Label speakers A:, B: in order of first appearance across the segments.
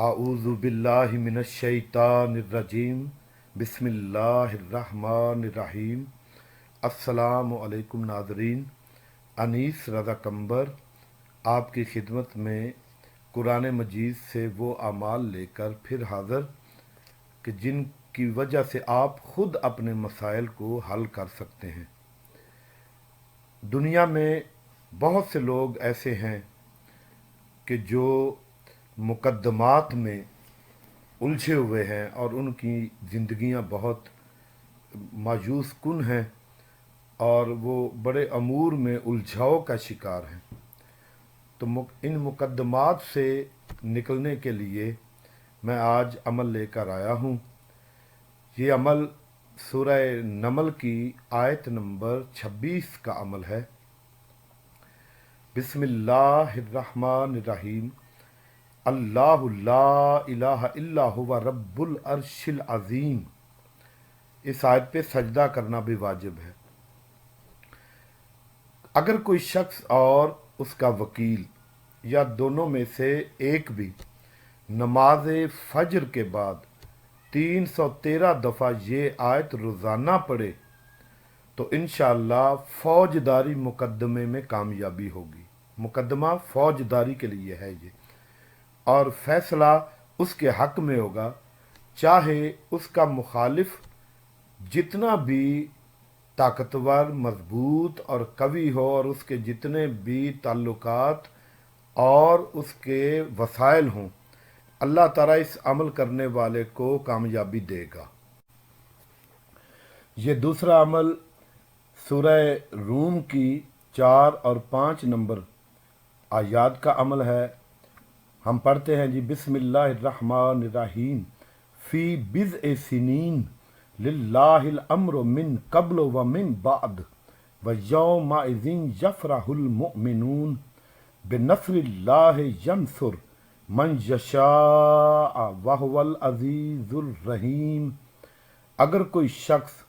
A: आऊज़ु बिल्लाहि मिनश शैतानिर रजीम बिस्मिल्लाहिर्रहमानिर्रहीम। अस्सलामु अलैकुम नाज़रीन। अनीस रज़ा कंबर आपकी खिदमत में कुरान मजीद से वो अमाल लेकर फिर हाज़िर कि जिनकी वजह से आप ख़ुद अपने मसाइल को हल कर सकते हैं। दुनिया में बहुत से लोग ऐसे हैं कि जो मुकद्दमात में उलझे हुए हैं और उनकी ज़िंदगियां बहुत मायूस कुन हैं और वो बड़े अमूर में उलझाव का शिकार हैं। तो इन मुकद्दमात से निकलने के लिए मैं आज अमल लेकर आया हूँ। ये अमल सूरह नमल की आयत नंबर 26 का अमल है। बिस्मिल्लाहिर्रहमानिर्रहीम। अल्लाहु ला इलाहा इल्ला हुवा रब्बुल अर्शिल अज़ीम। इस आयत पे सजदा करना भी वाजिब है। अगर कोई शख्स और उसका वकील या दोनों में से एक भी नमाज फजर के बाद 313 दफ़ा ये आयत रोज़ाना पढ़े तो इंशाअल्लाह फौजदारी मुकदमे में कामयाबी होगी। मुकदमा फौजदारी के लिए है ये, और फैसला उसके हक में होगा, चाहे उसका मुखालिफ जितना भी ताकतवर, मजबूत और कवी हो और उसके जितने भी ताल्लुकात और उसके वसाइल हों। अल्लाह ताला इस अमल करने वाले को कामयाबी देगा। ये दूसरा अमल सूरह रूम की 4 और 5 नंबर आयात का अमल है। हम पढ़ते हैं जी, बिस्मिल्लाहिर्रहमानिर्रहीम। फ़ी बिज़अ सिनीन लिल्लाहिल अम्रु मिन क़ब्ल व मिन बाद व यौमइज़िन यफ़रहुल मुमिनून बिनस्रिल्लाहि यंसुर मन यशाअ व हुवल अज़ीज़ुर रहीम। अगर कोई शख्स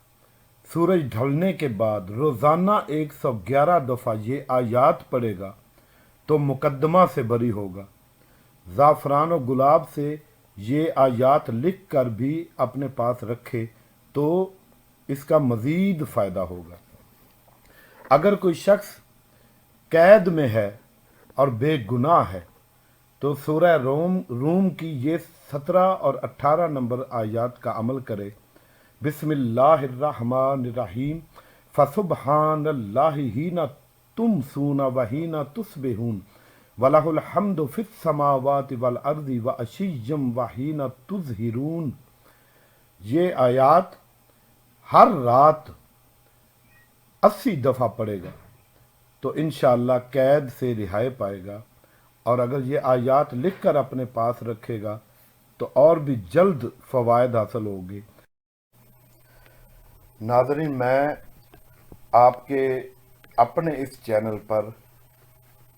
A: सूरज ढलने के बाद रोज़ाना 111 दफ़ा ये आयात पढ़ेगा तो मुकद्दमा से बरी होगा। ज़ाफ़रान और गुलाब से ये आयात लिख कर भी अपने पास रखे तो इसका मज़ीद फ़ायदा होगा। अगर कोई शख्स कैद में है और बेगुनाह है तो सूरह रूम की ये 17 और 18 नंबर आयात का अमल करे। बिस्मिल्लाहिर्रहमानिर्रहीम। फ़सुब्हानल्लाहि हीना तुमसूना व हीना तुस्बिहून वलहुल हम्दु फिस समावाति वल अर्ज़ि व अशिय्यम व हीना तुज़हिरून। ये आयात हर रात 80 दफ़ा पढ़ेगा तो इंशाअल्लाह कैद से रिहाई पाएगा, और अगर ये आयात लिख कर अपने पास रखेगा तो और भी जल्द फ़वाइद हासिल होगी। नाज़रीन, मैं आपके अपने इस चैनल पर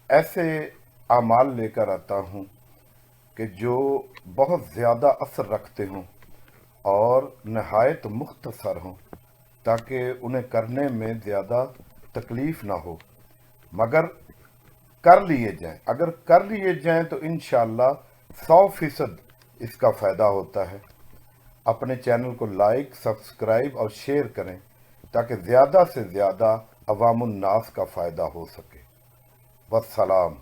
A: ऐसे आमाल लेकर आता हूँ कि जो बहुत ज़्यादा असर रखते हों और नहायत मुख्तसर हों, ताकि उन्हें करने में ज़्यादा तकलीफ़ ना हो, मगर कर लिए जाएं। अगर कर लिए जाएं तो इंशाअल्लाह 100% इसका फ़ायदा होता है। अपने चैनल को लाइक, सब्सक्राइब और शेयर करें ताकि ज़्यादा से ज़्यादा अवामुन नास का फ़ायदा हो सके। वस्सलाम।